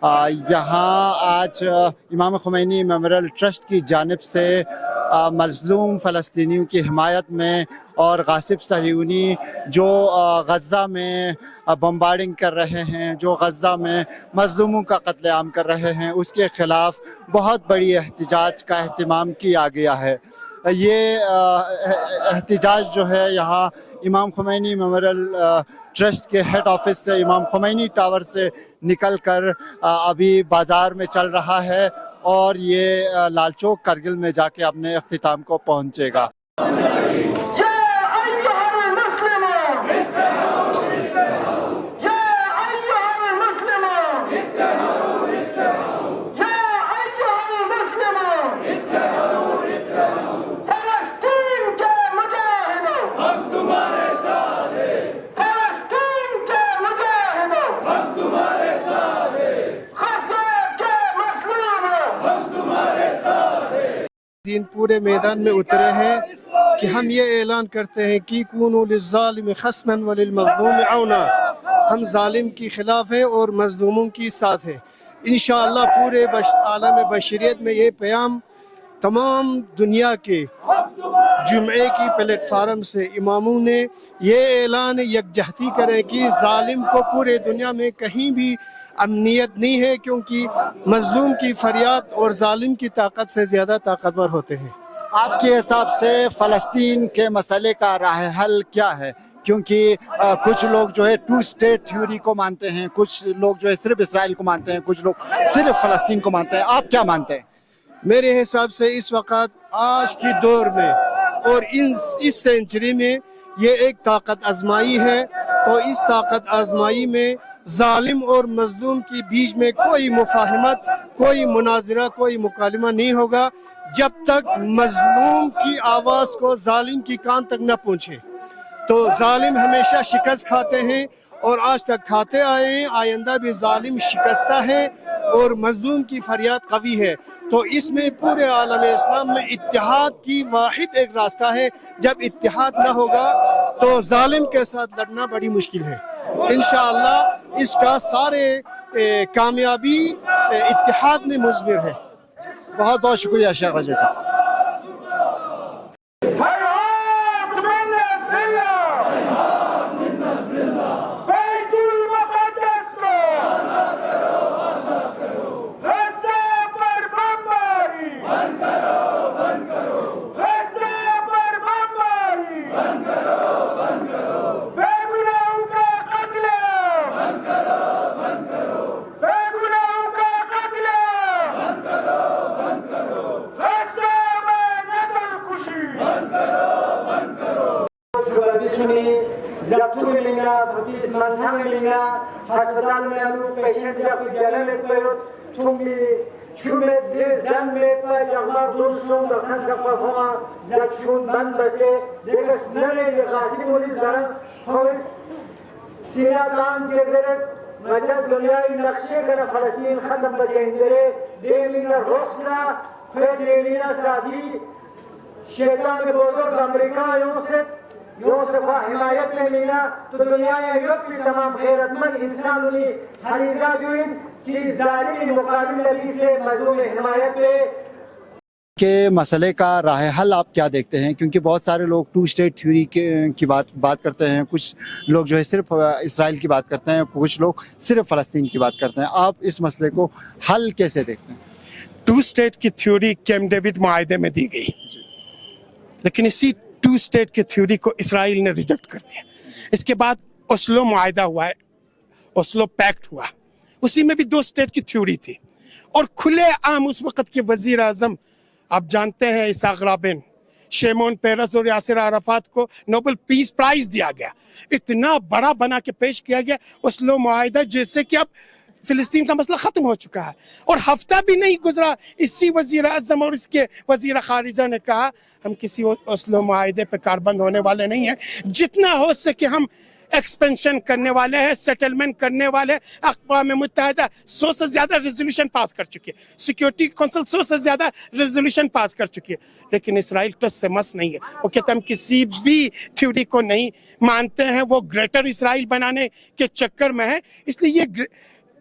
यहाँ आज इमाम खुमैनी मेमोरियल ट्रस्ट की जानिब से मज़लूम फ़लस्तीनियों की हिमायत में और गासिब सहीयूनी जो गज़ा में बम्बार्डिंग कर रहे हैं, जो गज़ा में मज़लूमों का कत्लेआम कर रहे हैं, उसके ख़िलाफ़ बहुत बड़ी एहतिजाज का अहतमाम किया गया है। ये एहतिजाज जो है यहाँ इमाम खुमैनी मेमोरियल ट्रस्ट के हेड ऑफिस से इमाम खुमैनी टावर से निकल कर अभी बाज़ार में चल रहा है और ये लाल चौक करगिल में जाके अपने अख्तिताम को पहुँचेगा। दिन पूरे मैदान में उतरे हैं कि हम ये ऐलान करते हैं कि कूनू लिज़्ज़ालिम खस्मन व लिलमज़लूम औना, हम जालिम के खिलाफ हैं और मज़लूमों की साथ हैं। इंशाअल्लाह पूरे आलम बशरियत में ये पैगाम तमाम दुनिया के जुम्मे की प्लेटफार्म से इमामों ने ये ऐलान यकजहती करें कि जालिम को पूरे दुनिया में कहीं भी अमनियत नहीं है, क्योंकि मजलूम की फरियाद और जालिम की ताकत से ज़्यादा ताकतवर होते हैं। आपके हिसाब से फ़लस्तीन के मसले का राह हल क्या है? क्योंकि कुछ लोग जो है टू स्टेट थ्योरी को मानते हैं, कुछ लोग जो है सिर्फ इसराइल को मानते हैं, कुछ लोग सिर्फ फ़लस्तीन को मानते हैं। आप क्या मानते हैं? मेरे हिसाब से इस वक्त आज की दौर में और इस सेंचुरी में ये एक ताकत आजमाई है, तो इस ताकत आजमाई में जालिम और मजलूम के बीच में कोई मुफाहमत, कोई मुनाजरा, कोई मुकालमा नहीं होगा जब तक मजलूम की आवाज़ को जालिम की कान तक न पहुँचे। तो जालिम हमेशा शिकस्त खाते हैं और आज तक खाते आए हैं, आइंदा भी जालिम शिकस्ता है और मजलूम की फरियाद कवी है। तो इसमें पूरे आलम इस्लाम में इत्तिहाद की वाहिद एक रास्ता है। जब इत्तिहाद न होगा तो जालिम के साथ लड़ना बड़ी मुश्किल है। इंशाअल्लाह इसका सारे कामयाबी इत्तिहाद में मुज़मिर है। बहुत बहुत शुक्रिया शेख रज़ी साहब। ضبطوں میں لینگا فتیس منتھا میں لینگا ہسپتال میں انو پیشنٹ جا کوئی جانے میں کوئی تھونگی چھومیت زیر زن میں پا جاگا دوستوں دسنس کا پرفوما زر چھون بند بسے دیکھس نرے یہ غاسی مولیز دارن ہوئیس سینہ کام کے ذرک مجد دنیای نقشے کر فلسطین ختم بچیں ذرے دے لینگا روشنا خود لے لینا ساتھی شیطان بزرگ امریکہ یوسف حمایت میں لینا تو دنیا یورپ کی تمام خیرت مند انسانوں حریضہ دوئن کی ظالم مقابل نبی سے مظلوم حمایت پہ کے مسئلے کا راہ حل آپ کیا دیکھتے ہیں؟ کیونکہ بہت سارے لوگ ٹو اسٹیٹ تھیوری کی بات کرتے ہیں، کچھ لوگ جو ہے صرف اسرائیل کی بات کرتے ہیں، کچھ لوگ صرف فلسطین کی بات کرتے ہیں۔ آپ اس مسئلے کو حل کیسے دیکھتے ہیں؟ ٹو اسٹیٹ کی تھیوری کیمپ ڈیوڈ معاہدے میں دی گئی، لیکن اسی ٹو اسٹیٹ کی تھیوری کو اسرائیل نے ریجیکٹ کر دیا۔ اس کے بعد اوسلو معاہدہ ہوا ہے، اوسلو پیکٹ ہوا، اسی میں بھی دو اسٹیٹ کی تھیوری تھی، اور کھلے عام اس وقت کے وزیر اعظم آپ جانتے ہیں اسحاق رابن، شیمون پیرس اور یاسر عرفات کو نوبل پیس پرائز دیا گیا، اتنا بڑا بنا کے پیش کیا گیا اوسلو معاہدہ جیسے کہ اب فلسطین کا مسئلہ ختم ہو چکا ہے، اور ہفتہ بھی نہیں گزرا اسی وزیر اعظم اور اس کے وزیر خارجہ نے کہا ہم کسی اوسلو معاہدے پہ کاربند ہونے والے نہیں ہیں، جتنا ہو سکے ہم ایکسپینشن کرنے والے ہیں، سیٹلمنٹ کرنے والے ہیں۔ اقوام متحدہ 100 سے زیادہ ریزولوشن پاس کر چکی ہے، سیکیورٹی کونسل 100 سے زیادہ ریزولوشن پاس کر چکی ہے، لیکن اسرائیل ٹس سے مس نہیں ہے۔ وہ کہتے ہیں ہم کسی بھی تھیوری کو نہیں مانتے ہیں، وہ گریٹر اسرائیل بنانے کے چکر میں ہے۔ اس لیے یہ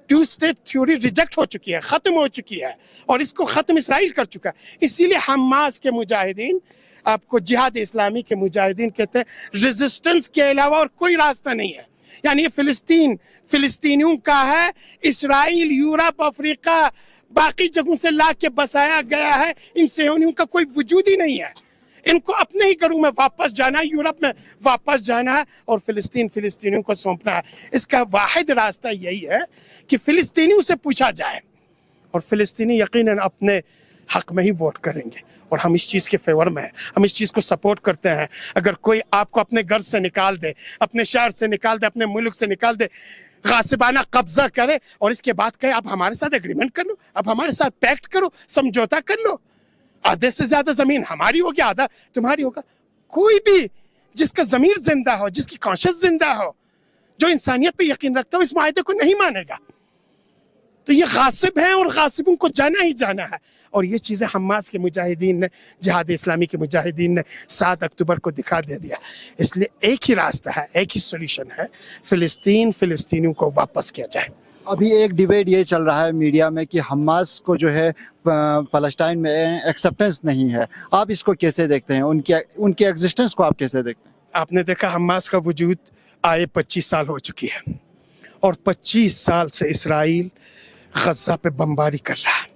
टू स्टेट थ्योरी रिजेक्ट हो चुकी है, खत्म हो चुकी है, और इसको खत्म इसराइल कर चुका है। इसीलिए हमास के मुजाहिदीन, आपको जिहाद इस्लामी के मुजाहिदीन कहते हैं रेजिस्टेंस के अलावा और कोई रास्ता नहीं है। यानी ये फिलिस्तीनियों का है, इसराइल यूरोप अफ्रीका बाकी जगहों से ला के बसाया गया है, इन सेहूनियों का कोई वजूद ही नहीं है। इनको अपने ही घरों में वापस जाना है, यूरोप में वापस जाना है और फिलिस्तीनियों को सौंपना है। इसका वाहिद रास्ता यही है कि फिलिस्तीनियों से पूछा जाए, और फिलिस्तीनी यकीनन अपने हक में ही वोट करेंगे, और हम इस चीज़ के फेवर में हैं, हम इस चीज़ को सपोर्ट करते हैं। अगर कोई आपको अपने घर से निकाल दे, अपने शहर से निकाल दे, अपने मुल्क से निकाल दे, गासिबाना कब्जा करे और इसके बाद कहे आप हमारे साथ एग्रीमेंट कर लो, आप हमारे साथ पैक्ट करो, समझौता कर लो, आधे से ज्यादा जमीन हमारी होगी, आधा तुम्हारी होगा। कोई भी जिसका जमीर जिंदा हो, जिसकी कॉन्शियस जिंदा हो, जो इंसानियत पे यकीन रखता हो, इस मायदे को नहीं मानेगा। तो ये गासिब हैं और गासिबों को जाना ही जाना है। और ये चीज़ें हमास के मुजाहिदीन ने, जिहाद इस्लामी के मुजाहिदीन ने 7 अक्टूबर को दिखा दे दिया। इसलिए एक ही रास्ता है, एक ही सोल्यूशन है, फिलिस्तीनियों को वापस किया जाए। अभी एक डिबेट ये चल रहा है मीडिया में कि हमास को जो है फलस्तीन में एक्सेप्टेंस नहीं है, आप इसको कैसे देखते हैं, उनकी एग्जिस्टेंस को आप कैसे देखते हैं? आपने देखा हमास का वजूद आए 25 साल हो चुकी है, और 25 साल से इसराइल गजा पे बमबारी कर रहा है।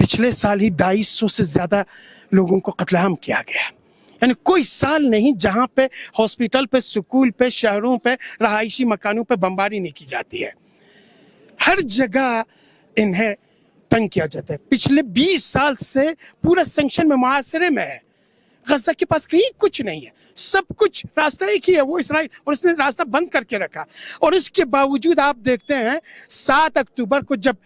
पिछले साल ही 250 से ज़्यादा लोगों को कत्लेआम किया गया। यानी कोई साल नहीं जहाँ पे हॉस्पिटल पे, स्कूल पे, शहरों पे, रहायशी मकानों पे बमबारी नहीं की जाती है। हर जगह इन्हें तंग किया जाता है। पिछले 20 साल से पूरा सैंक्शन में मुआसरे में है। गजा के पास कहीं कुछ नहीं है, सब कुछ रास्ता एक ही है, वो इसराइल, और इसने रास्ता बंद करके रखा। और इसके बावजूद आप देखते हैं 7 अक्टूबर को जब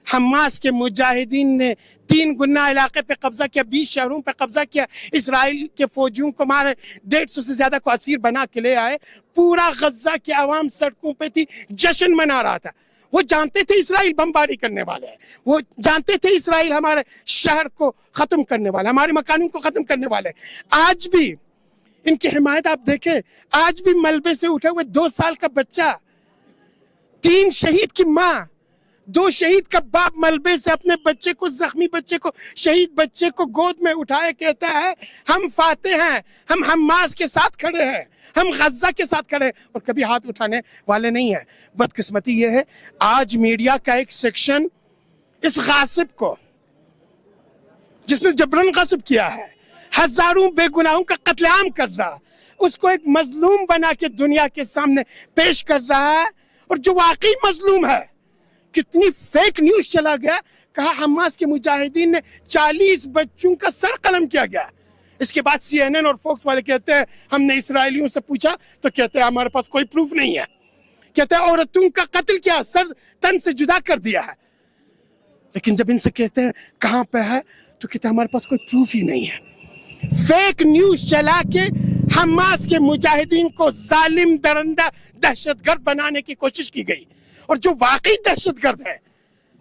हमास के मुजाहिदीन ने 3 गुना इलाके पे कब्जा किया, 20 शहरों पे कब्जा किया, इसराइल के फौजियों को मारे, 150 से ज्यादा को असीर बना के ले आए, पूरा गजा के आवाम सड़कों पे थी, जश्न मना रहा था। वो जानते थे इसराइल बमबारी करने वाले हैं, वो जानते थे इसराइल हमारे शहर को खत्म करने वाला, हमारे मकानों को खत्म करने वाले। आज भी इनकी हिमायत आप देखें, आज भी मलबे से उठे हुए 2 साल का बच्चा, 3 शहीद की माँ, 2 शहीद का बाप मलबे से अपने बच्चे को, जख्मी बच्चे को, शहीद बच्चे को गोद में उठाए कहता है हम फातेह हैं, हम हमास के साथ खड़े हैं, हम गजा के साथ खड़े हैं, और कभी हाथ उठाने वाले नहीं है। बदकिस्मती ये है आज मीडिया का एक सेक्शन इस गासिब को, जिसने जबरन गासिब किया है, हजारों बेगुनाहों का कत्लेआम कर रहा, उसको एक मजलूम बना के दुनिया के सामने पेश कर रहा है। और जो वाकई मजलूम है, कितनी फेक न्यूज चला गया, कहा हमास के मुजाहिदीन ने 40 बच्चों का सर कलम किया गया। इसके बाद CNN और फॉक्स वाले कहते हैं हमने इसराइलियों से पूछा तो कहते हैं हमारे पास कोई प्रूफ नहीं है, कहते हैं औरतों का कत्ल किया, सर तन से जुदा कर दिया है। लेकिन जब इनसे कहते हैं कहाँ पे है तो कहते हैं हमारे पास कोई प्रूफ ही नहीं है। फेक न्यूज चला के हमास के मुजाहिदीन को जालिम, दरिंदा, दहशतगर्द बनाने की कोशिश की गई। और जो वाकई दहशतगर्द है,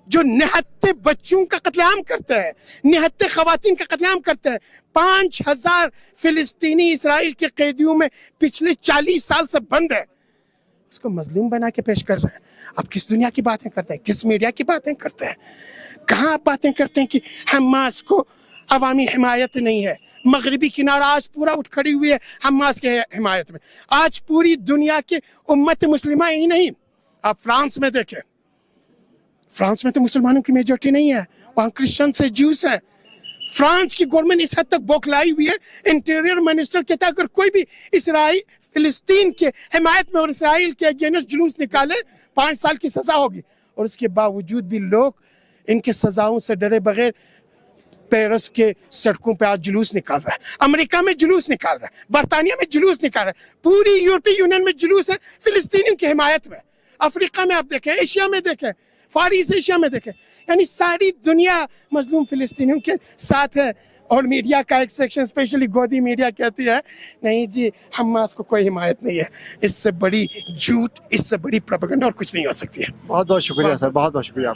जो निहत्ते बच्चों का कत्लेआम करते हैं, निहत्ते खवातीन का कत्लेआम करते हैं, 5000 फिलिस्तीनी इसराइल के कैदियों में पिछले 40 साल से बंद है, उसको मजलूम बना के पेश कर रहे हैं। आप किस दुनिया की बातें करते हैं, किस मीडिया की बातें करते हैं? कहाँ आप बातें करते हैं कि हमास को अवामी हिमायत नहीं है? मगरबी किनारा आज पूरा उठ खड़ी हुई है हमास के हिमायत में। आज पूरी दुनिया के उम्मत मुस्लिमा ही नहीं, आप फ्रांस में देखें, फ्रांस में तो मुसलमानों की मेजॉरिटी नहीं है, वहाँ क्रिश्चियन से ज्यूस है। फ्रांस की गवर्नमेंट इस हद तक बौखलाई हुई है, इंटीरियर मिनिस्टर कहता है अगर कोई भी इसराइल फिलिस्तीन के हिमायत में और इसराइल के अगेंस्ट जुलूस निकाले 5 साल की सजा होगी। और उसके बावजूद भी लोग इनके सजाओं से डरे बगैर पेरिस के सड़कों पे आज जुलूस निकाल रहा है, अमेरिका में जुलूस निकाल रहा है, बरतानिया में जुलूस निकाल रहा है, पूरी यूरोपीय यूनियन में जुलूस है फिलिस्तीनियों की हिमायत में। अफ्रीका में आप देखें, एशिया में देखें, फार ईस्ट एशिया में देखें, यानी सारी दुनिया मजलूम फिलिस्तीनियों के साथ है। और मीडिया का एक सेक्शन, स्पेशली गोदी मीडिया, कहती है नहीं जी हमास को कोई हिमायत नहीं है। इससे बड़ी झूठ, इससे बड़ी प्रोपेगेंडा और कुछ नहीं हो सकती है। बहुत बहुत शुक्रिया सर, बहुत बहुत शुक्रिया।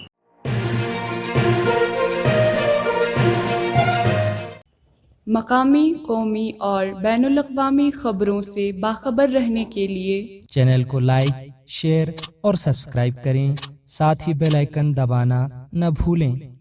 मकामी, कौमी और बैनुल-अक़वामी ख़बरों से बाखबर रहने के लिए चैनल को लाइक, शेयर और सब्सक्राइब करें। ساتھ ہی بیل آئیکن دبانا نہ بھولیں۔